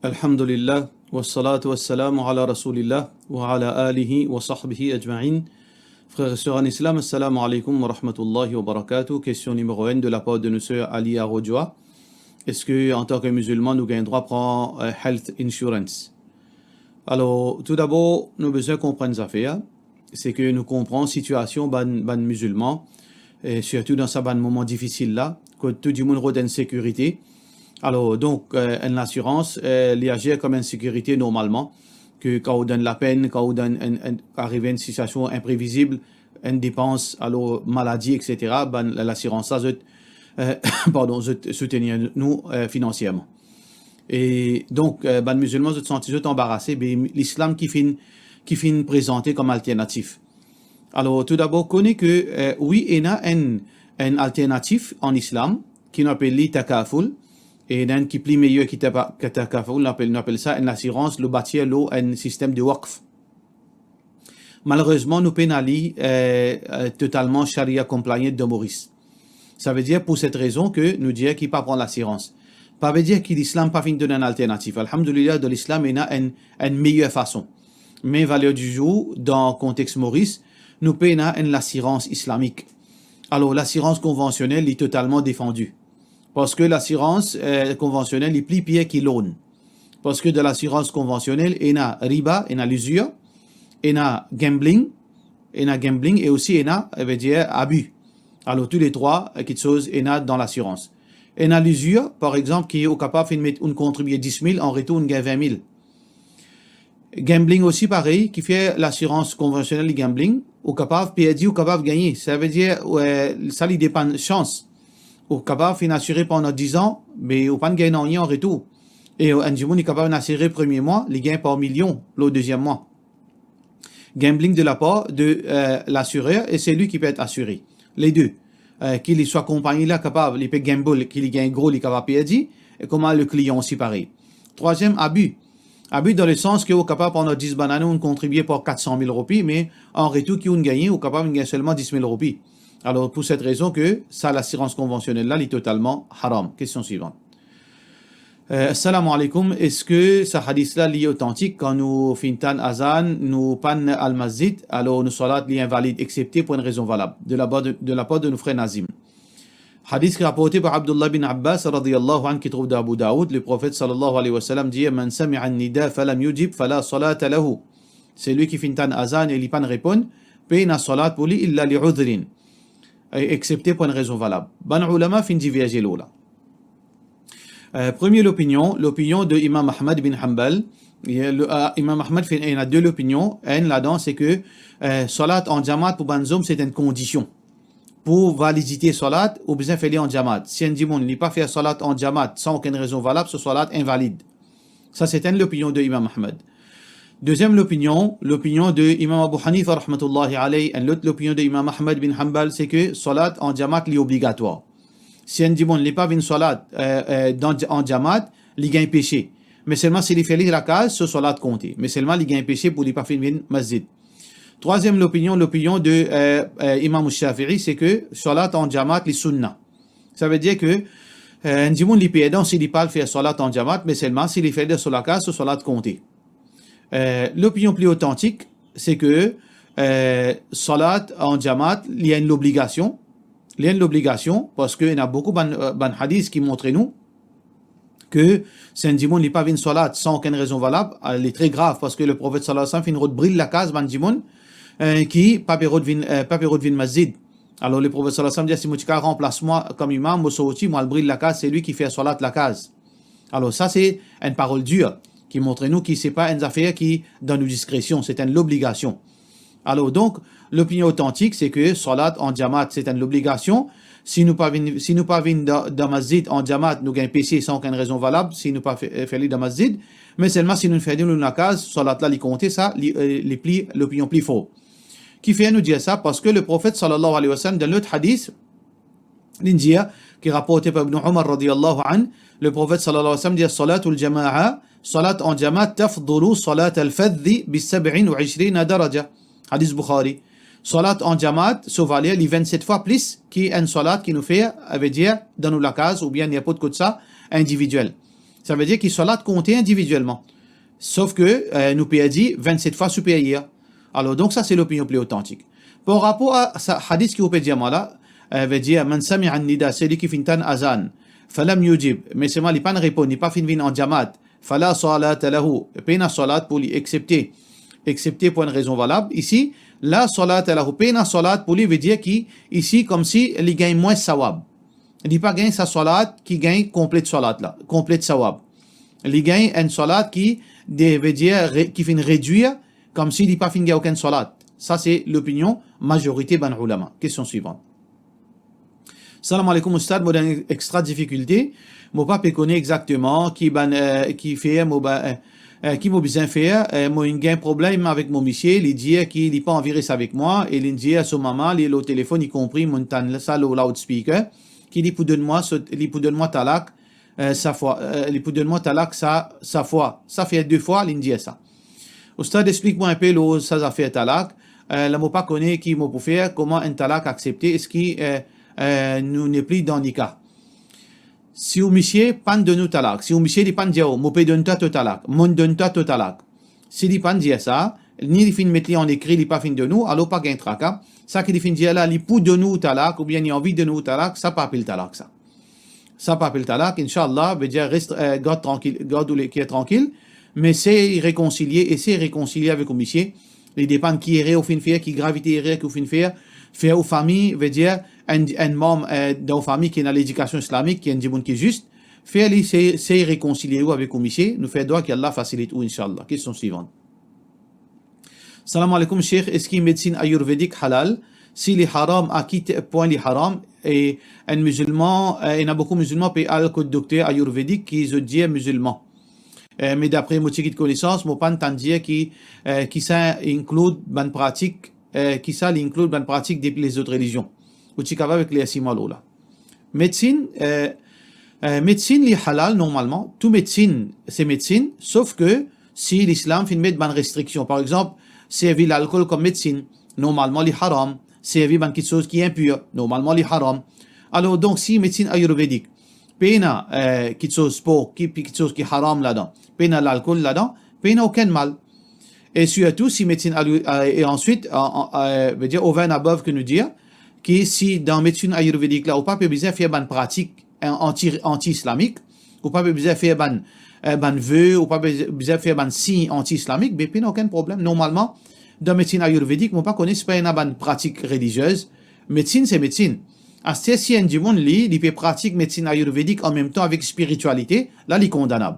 Alhamdulillah, wassalatu wassalamu ala rasulillah, wa ala alihi wa sahbihi ajma'in. Frères et sœurs en islam, assalamu alaikum wa rahmatullahi wa barakatuh. Question numéro 1 de la part de monsieur Ali Arodjoa. Est-ce que en tant que musulman, nous gagnons droit à prendre health insurance? Alors, tout d'abord, nous avons besoin de comprendre ça fait. C'est que nous comprenons la situation ban musulman, et surtout dans ce moment difficile là, que tout le monde a une sécurité. Alors, donc, une assurance, elle agit comme une sécurité normalement, que quand on donne la peine, quand on donne arrive à une situation imprévisible, une dépense, alors maladie, etc., ben, l'assurance, ça, soutenir nous financièrement. Et donc, ben, musulmans se sentent embarrassés, mais l'islam qui finit présenté comme alternatif. Alors, tout d'abord, connaît que, oui, il y a un alternatif en islam, qui nous appelle l'takaful. Et d'un qui plie meilleur qui on appelle ça une assurance, le bâtir l'eau, un système de waqf. Malheureusement, nous pénalisons totalement charia compliant de Maurice. Ça veut dire pour cette raison que nous disons qu'il ne peut pas prendre l'assurance. Ça veut dire que l'islam pas fin de donner une alternative. Alhamdulillah, de l'islam, il y a une meilleure façon. Mais valeur du jour, dans le contexte Maurice, nous payons l'assurance islamique. Alors, l'assurance conventionnelle est totalement défendue. Parce que l'assurance conventionnelle est plus pire que l'autre. Parce que de l'assurance conventionnelle, il y a riba, il y a l'usure, il y a gambling, et aussi il y a, abus. Alors, tous les trois, quelque chose, il y a dans l'assurance. Il y a l'usure, par exemple, qui est capable de mettre une contribuer 10 000, en retour, on gagne 20 000. Gambling aussi, pareil, qui fait l'assurance conventionnelle du gambling, ou capable de perdre ou capable de gagner. Ça veut dire, ça lui dépend de chance. Ou capable de assurer pendant 10 ans, mais ou pas de gagner rien en retour. Et un jour, est capable d'assurer le premier mois, il gagne par million le deuxième mois. Gambling de la part de l'assureur, et c'est lui qui peut être assuré. Les deux. Qu'il soit compagnie là, capable, il peut gamble, qu'il gagne gros, il est capable de perdre, et comment le client aussi pareil. Troisième, abus. Abus dans le sens que vous capable pendant 10 bananes, on contribue pour 400 000 roupies, mais en retour, qui on gagne, ou capable de gagner seulement 10 000 roupies. Alors, pour cette raison que ça, l'assurance conventionnelle là, est totalement haram. Question suivante. Assalamu alaikum. Est-ce que ce hadith là est authentique quand nous fintan azan, nous pan al-masjid, alors nous salat est invalide, excepté pour une raison valable, de la part de nos frères Nazim. Hadith rapporté par Abdullah bin Abbas, radiyallahu anhu, qui trouve d'Abu Daoud, le prophète sallallahu alayhi wa sallam dit, Man sami'a nida falam yujib fala salata lahu. C'est lui qui fintan azan et il pas répond, paye na salat pour lui illa li udhrin. Excepté pour une raison valable. Ban ulama fin diverger là. Première l'opinion de Imam Ahmad bin Hanbal. Imam Ahmad il y a deux opinions. Une là-dedans, c'est que salat en jamaat pour banzom c'est une condition. Pour validité salat, ou besoin faire en jamaat. Si un dimon n'est pas fait salat en jamaat sans aucune raison valable, ce salat invalide. Ça c'est l'opinion de Imam Ahmad. Deuxième l'opinion de Imam Abu Hanifa rahmatullahi alayhi, l'opinion de Imam Ahmad bin Hanbal, c'est que salat en jamaat est obligatoire. Si un dimon n'est pas une salat en jamaat, il gagne péché. Mais seulement s'il fait la case, ce salat compte. Mais seulement il gagne péché pour ne pas faire une masjid. Troisième l'opinion de Imam Shafi'i, c'est que salat en jamaat est sunnah. Ça veut dire que un dimon n'est pas aidant s'il ne pas faire salat en jamaat, mais seulement s'il fait de la case, ce salat compte. L'opinion plus authentique, c'est que salat en jamaat, il y a une obligation. Il y a une obligation parce qu'il y a beaucoup de hadiths qui montrent nous que si un dimon n'est pas une salat sans aucune raison valable, elle est très grave parce que le prophète sallallahu alayhi wa sallam finit brille la case ban dimon qui pas perod vin masjid. Alors le prophète sallallahu alayhi wa sallam dit si Moutika remplace moi comme imam, moi brille la case, c'est lui qui fait salat la case. Alors ça c'est une parole dure qui montre nous que ce n'est pas une affaire qui donne une discrétion, c'est une obligation. Alors donc, l'opinion authentique, c'est que salat en jamaat, c'est une obligation. Si nous pas venons dans masjid en jamaat, nous gagnons péché sans aucune raison valable, si nous pas fait dans masjid, mais seulement si nous faisons la case, salat là, il compte ça, l'opinion plus fort. Qui fait nous dire ça? Parce que le prophète sallallahu alayhi wa sallam, dans l'autre hadith, l'India, qui est rapporté par Ibn Umar radiyallahu anhu, le prophète sallallahu alayhi wa sallam dit salatul jama'a, salat en jamaat tafdulu salat al-fadhi bi 27 daraja. Hadith Bukhari. Salat en jamaat se valait les 27 fois plus qu'une salat qui nous fait, veut dire, dans la case, ou bien il n'y a pas de ça, individuel. Ça veut dire que salat comptait individuellement. Sauf que nous payons dit 27 fois supérieur. Alors donc ça c'est l'opinion plus authentique. Par rapport à ce hadith qui vous peut dire là, veut dire man sami'a an-nida, celui qui fintan azan, falam yujib, mais seulement il pas répondre, il pas fin en jamaat, fala salat lahu, pena salat pour lui excepté pour une raison valable. Ici, la salat lahu, pena salat pour lui veut dire qui ici comme si il gagne moins sawab. Il dit pas gagne sa salat qui gagne complète salat là, complète sawab. Il gagne une salat qui veut dire qui fait réduire comme s'il dit pas fin gagne aucune salat. Ça c'est l'opinion majorité ban ulama. Question suivante. Salam alaikum ustad, moi dans extra difficulté, moi pas connaît exactement qui fait qui m'a besoin faire, moi il un problème avec mon monsieur, il dit qu'il n'est pas envie de rester avec moi et il dit à son maman, il est au téléphone, il compris mon tan ça le loudspeaker qui dit pour donne-moi talak sa foi, il pour donne-moi talak sa foi. Ça fait 2 fois il dit ça. Ustad explique-moi un peu le ça a fait talak. La mot pas connaît qui m'a pour faire comment un talak accepté est-ce qui nous n'est plus dans nikah. Si vous monsieur pas de nous talak, si vous monsieur dit pas dire mo peut donner toi talak, mon donne toi talak. Si dit pas dire ça, ni fin mettre en écrit, il pas fin de nous, alors pas gain traka. Ça qui dit fin dire là, il pour de nous talak ou bien il envie de nous talak, ça pas appelle talak ça. Ça pas appelle talak, inchallah, veut dire reste God tranquille, God qui est tranquille, mais c'est réconcilier avec le monsieur. Il dépend qui est au fin faire, qui gravité est au fin faire aux familles, veut dire un membre dans la famille qui est dans l'éducation islamique, qui est un djibon qui est juste, faire c'est réconcilier avec le monsieur, nous fait droit qu'Allah facilite ou inshallah. Question suivante. Salam alaikum Cheikh, est-ce que médecine ayurvédique halal? Si les haram, à qui point les haram, et un musulman, il y a beaucoup de musulmans qui ont le docteur ayurvédique qui se dit musulman. Mais d'après mon de connaissance, mon pan dire qui ça inclut ban pratique depuis les autres religions. Ou tu capable avec les simalo là. Médecine li halal normalement, tout médecine c'est médecine, sauf que si l'islam fait mettre ban restriction, par exemple, servir l'alcool comme médecine, normalement li haram, servir ban quelque chose qui est impur, normalement li haram. Alors donc si médecine ayurvédique pena quelque chose quelque chose qui haram là-dedans, pena l'alcool là-dedans, pena aucun mal. Et surtout si médecine et ensuite veut dire over and above que nous dire que si dans médecine ayurvédique là ou pas besoin faire ban pratique anti-islamique, ou pas besoin faire ban vœu, ou pas besoin faire ban signe anti-islamique, mais pena aucun problème. Normalement dans médecine ayurvédique, on pas connaît pas une ban pratique religieuse. Médecine c'est médecine. Si un monde il peut pratiquer médecine ayurvédique en même temps avec spiritualité, là il est condamnable.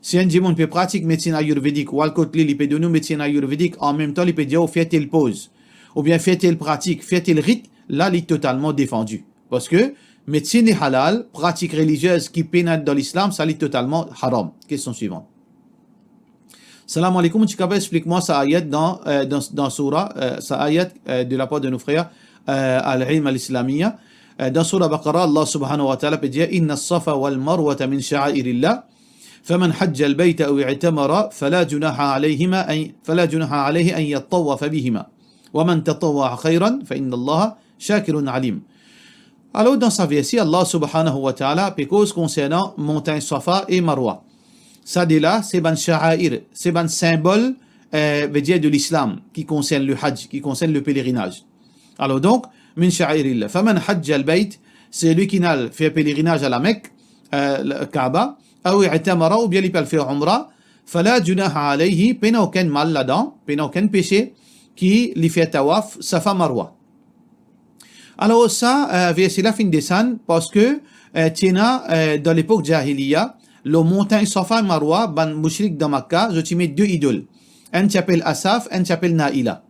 Si un monde peut pratiquer médecine ayurvédique ou il peut donner médecine ayurvédique en même temps, il peut dire faire telle pause ou bien faire telle pratique, faire tel rite, là il est totalement défendu. Parce que médecine est halal, pratique religieuse qui pénètre dans l'islam, ça est totalement haram. Question suivante. Salam alaikum, explique-moi ça ayat dans surah, ça ayat de la part de nos frères al-ilm al-islamiyya. Dans surah Baqarah, Allah subhanahu wa ta'ala peut dire inna as-safa wal marwata min sha'airillah فمن حج البيت أو اعتمر فلا جناح عليه أن يطوف بهما ومن تطوع خيرا فإن الله شاكر عليم. Alors dans sa verset, Allah subhanahu wa ta'ala cause concernant montagne Safa et Marwa. Ça dit là, c'est ban sha'air, c'est ban symbole veut dire de l'islam qui concerne le hajj, qui concerne le pèlerinage. Alors donc, min sha'airillah. Faman hajj al-bayt, c'est lui qui n'a fait pèlerinage à la Mecque, le Kaaba, ou i'tamara ou bien il peut faire umrah, fala junaha alayhi, pena aucun mal là-dedans, pena aucun péché qui lui fait tawaf Safa Marwa. Alors ça, verset la fin descend parce que dans l'époque jahiliya, le montagne Safa et Marwa, ban mushrik de Makkah, je mets 2 idoles. Un s'appelle Asaf, un s'appelle Naïla.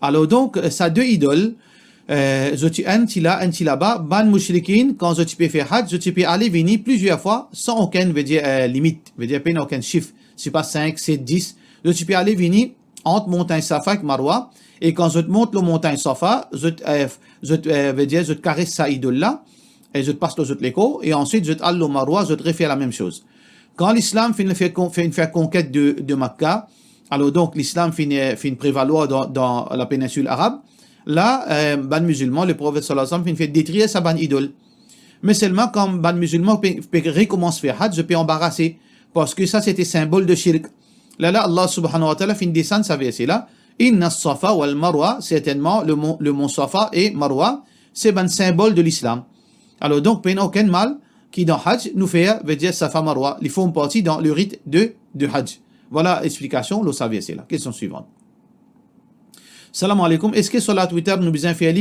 Alors donc, ça 2 idoles, un là-bas, ban mushrikin, quand je peux faire hajj, je peux aller venir plusieurs fois sans aucune limite, veut dire peine aucun chiffre, c'est pas 5, 7, 10, je peux aller venir entre montagne Safa et Marwa, et quand je te monte le montagne Safa, je caresse sa idole là, et je te passe les l'écho, et ensuite je te aille au Marwa, je te refais la même chose. Quand l'islam fait une conquête de Makkah, alors donc l'islam fait prévaloir dans la péninsule arabe, là, ban musulman, le prophète sallallahu alayhi wa sallam fait détruire sa ban idole. Mais seulement quand ban musulman peut recommence faire hajj, je peux embarrasser. Parce que ça, c'était symbole de shirk. Là, Allah subhanahu wa ta'ala fin descendre sa verset là. Inna safa wal marwa, certainement, le mont Safa et Marwa, c'est un symbole de l'islam. Alors donc, il n'y a aucun mal qui dans hajj nous fait, veut dire Safa Marwa. Ils font partie dans le rite de hajj. Voilà l'explication, le verset là. Question suivante. Salam alaikum. Est-ce que salat witr nous besoin faire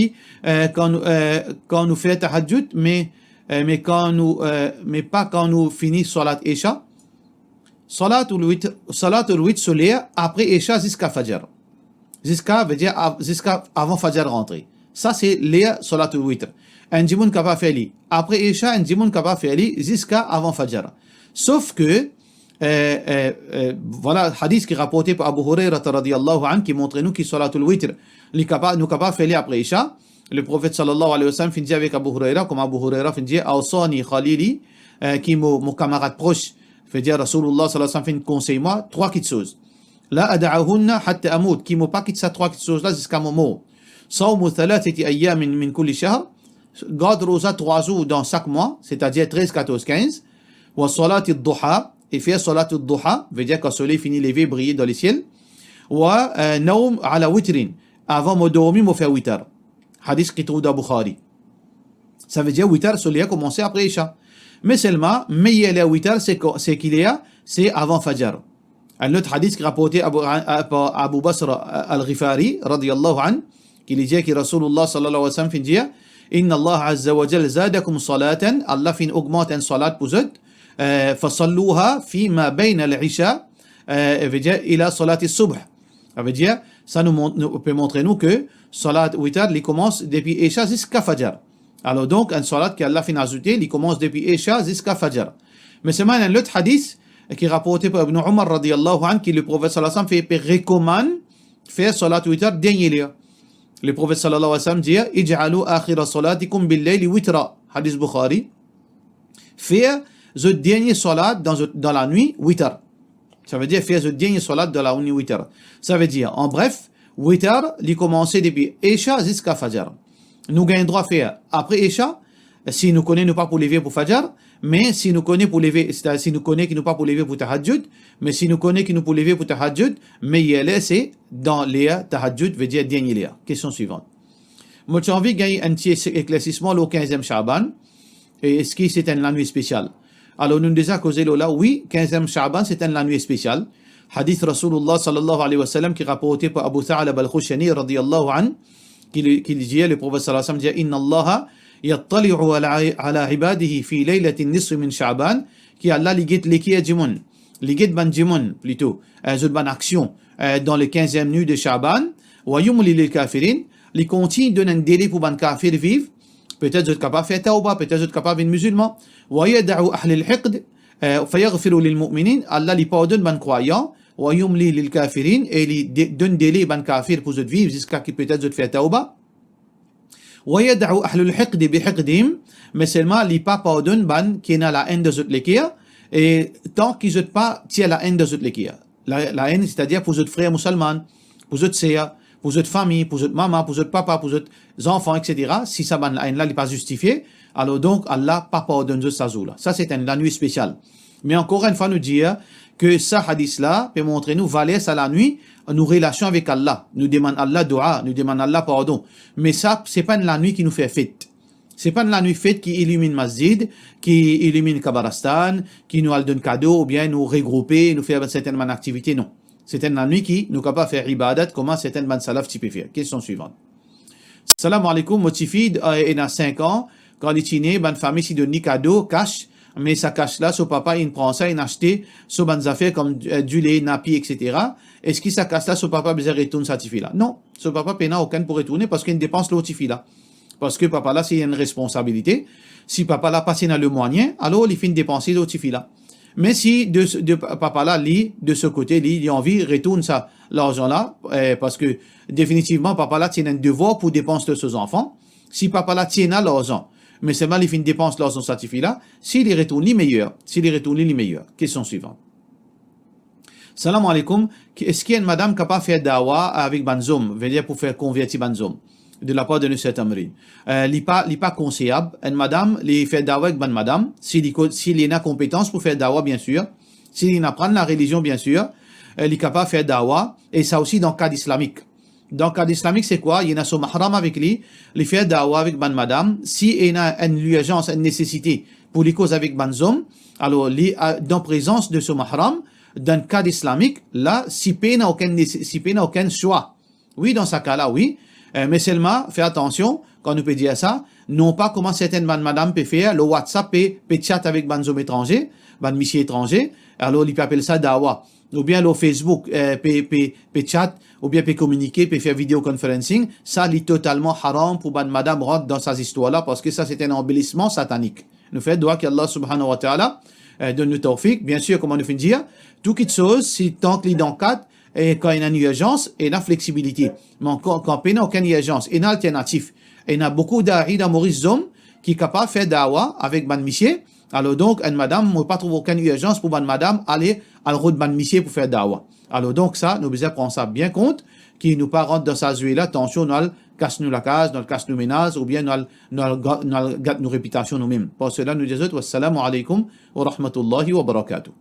quand nous fait tahajjud, mais pas quand nous finissons salat isha? Salat ou witr solaire après isha jusqu'à fajr. Jusqu'à avant fajr rentrer. Ça c'est les salat ou witr. Un djimoun capable faire après isha, un djimoun capable faire jusqu'à avant fajr. Sauf que voilà, hadith qui est rapporté par Abu Huraira radiyallahu anhu qui montre nous que salatul witr nous capable faire après Isha. Le prophète sallallahu alayhi wa sallam finit avec Abu Huraira, comme Abu Huraira finit Awsani Khalili, qui est mon camarade proche, fait dire Rasulullah sallallahu alayhi wa sallam conseille moi trois petites choses. La ada'ahunna hatta amout, qui m'a pas quitté ça trois petites choses là jusqu'à mon mort. Sawmu thalathati ayyamin min kulli shahr, garde rosa 3 jours dans chaque mois, c'est-à-dire 13, 14, 15. Wa salati ad-duha, et faire salat al-duha, veut dire quand le soleil finit lever, briller dans le ciel. Wa naum ala witrin, avant de dormir, me faire witr. Hadith qui trouve dans Bukhari. Ça veut dire witr, soleil a commencé après Isha. Mais seulement, meilleur witr, c'est avant Fajr. Un autre hadith qui rapporté par Abu Basra al-Ghifari, radiyallahu anhu, qui dit que Rasulullah sallallahu alayhi wa sallam dit Inna Allah azza wa jal zadakum salatan, Allah fin augmente un salat pour eux. فصلوها فيما بين العشاء إلى صلاة الصبح. Ça veut dire, ça nous peut montrer nous que salat witr, il commence depuis Isha jusqu'à Fajr. Alors donc, un salat qu'Allah fin ajouté, il commence depuis Isha jusqu'à Fajr. Mais c'est même un autre hadith qui est rapporté par Ibn Umar radiyallahu anhu, qui le prophète sallallahu alayhi wa sallam fait recommande faire salat witr dernier lieu. Le prophète sallallahu alayhi wa sallam dit Ij'alu akhira salatikum bil-layli witra. Hadith Bukhari. Faire le dernier salat dans la nuit, witr. Ça veut dire faire le dernier salat dans la nuit, witr. Ça veut dire, en bref, witr, il commence depuis Isha jusqu'à Fajr. Nous gagnons droit à faire après Isha, si nous connaissons pas pour lever pour Fajr, mais si nous connaissons pour lever, c'est-à-dire si nous connaissons qui nous pas pour lever pour Tahajjud, mais si nous connaissons qui nous pour lever pour Tahajjud, mais il est c'est dans les Tahajjud, veut dire dernier lieu. Question suivante. Moi, j'ai envie de gagner un petit éclaircissement le 15e Shaban, et est-ce que c'est une nuit spéciale? Alors, nous déjà causé là, oui, 15e Sha'ban, c'est une nuit spéciale. Hadith Rasulullah sallallahu alayhi wa sallam qui est rapporté par Abu Tha'lab al-Khushani radiyallahu anhu, qui dit, le prophète sallallahu alayhi wa sallam dit, Inna Allah yattali'u ala ibadihi fi laylatin nisfi min Sha'ban, qui Allah li get l'équipe du monde, li get ban du monde, plutôt, ban action, dans le 15e nuit de Sha'ban, wa yumli lil kafirin, li continue de donner un délai pour ban kafir vivre. Peut-être vous êtes capable de faire tauba, peut-être vous êtes capable de musulman. وَيَدَعُ أَهْلِ الْحِقْدِ فَيَغْفِرُ لِلْمُؤْمِنِينَ Allah lui pardonne ban croyants. وَيُمْلِي لِلْكَافِرِينَ et il donne délai ban kafir pour vous vivre jusqu'à que peut-être vous faire tauba. وَيَدَعُ أَهْلُ الْحِقْدِ بِحِقْدِهِمْ mais seulement il pas pardonne ban qui n'a la haine de votre l'équia et tant qu'ils n'ont pas tiré la haine de votre l'équia. La haine, c'est-à-dire pour votre frère musulman, pour votre sœur, pour votre famille, pour votre maman, pour votre papa, pour votre enfants, etc. Si ça la haine là n'est pas justifié, alors donc Allah pas pardonne ça là. Ça c'est la nuit spéciale. Mais encore une fois nous dire que ça hadith là peut montrer nous valeur à la nuit, nos relations avec Allah. Nous demandons Allah dua, nous demandons Allah pardon. Mais ça c'est pas la nuit qui nous fait fête. C'est pas la nuit fête qui illumine masjid, qui illumine Kabaristan, qui nous donne cadeau ou bien nous regrouper, nous faire certaines activités, non. C'est une nuit qui nous capable de faire ibadat, comment certaines ban salaf tu peux faire. Question suivante. Salam alaikum, motifid, il a 5 ans, quand il est né, ban famille si donne cadeau, cash, mais ça cache là, son papa, il prend ça, il achète, son ban affaires comme du lait, napi, etc. Est-ce qu'il ça cache là, son papa, besoin retourne ça là? Non, son papa, il n'a aucun pour retourner parce qu'il dépense l'autre là. Parce que papa là, c'est une responsabilité. Si papa là passe dans le moyen, alors il finit de dépenser l'autre là. Mais si de papa là, lui, de ce côté, lui, il a envie, retourne ça, l'argent là, parce que définitivement, papa là, tient un devoir pour dépenser de ses enfants. Si papa là, tient l'argent, mais seulement il finit de dépenser l'argent certifié là, s'il retourne, les meilleurs. Question suivante. Salam alaikum. Est-ce qu'il y a une madame capable de faire dawa avec banzom, veut dire pour faire convertir banzom? de la part de M. Tamri. Il pas conseillable. Une madame, il fait dawa avec bonne madame, s'il a compétence pour faire dawa, bien sûr, s'il apprend la religion, bien sûr, il est capable de faire dawa, et ça aussi dans le cadre islamique. Dans le cadre islamique, c'est quoi? Il y a son mahram avec lui, il fait dawa avec bonne madame, si il y a une urgence, une nécessité pour les causes avec bonne homme, alors, dans présence de son mahram, dans le cadre islamique, là, si il n'a aucun choix. Oui, dans ce cas-là, oui. Mais seulement, fais attention, quand on peut dire ça, non pas comment certaines madame peut faire, le WhatsApp peut chat avec des hommes étrangers, des messieurs étrangers, alors il peut appeler ça dawa. Ou bien le Facebook peut chat, ou bien peut communiquer, peut faire vidéoconferencing. Ça, il est totalement haram pour une madame rentre dans ces histoires-là, parce que ça, c'est un embellissement satanique. Nous faisons doigt qu'Allah subhanahu wa ta'ala donne le tawfiq. Bien sûr, comme on fait dire, toute chose, si tant que les dans cadre, et quand il y a une urgence, il y a une flexibilité. Mais quand il n'y a aucune urgence, il y a une alternative. Et il y a beaucoup d'arrêts dans Maurice Zom qui sont capables de faire dawa avec ban monsieur. Alors donc, une madame, ne pas trouver aucune urgence pour ban madame aller à la route ban monsieur pour faire dawa. Alors donc, ça, nous devons prendre ça bien compte, qui nous pas rentre dans sa là attention, nous casse nous la case, nous casse nous ménage, ou bien nous gâte nos réputations nous-mêmes. Pour cela, nous disons, wassalamu alaikum wa rahmatullahi wa barakatuh.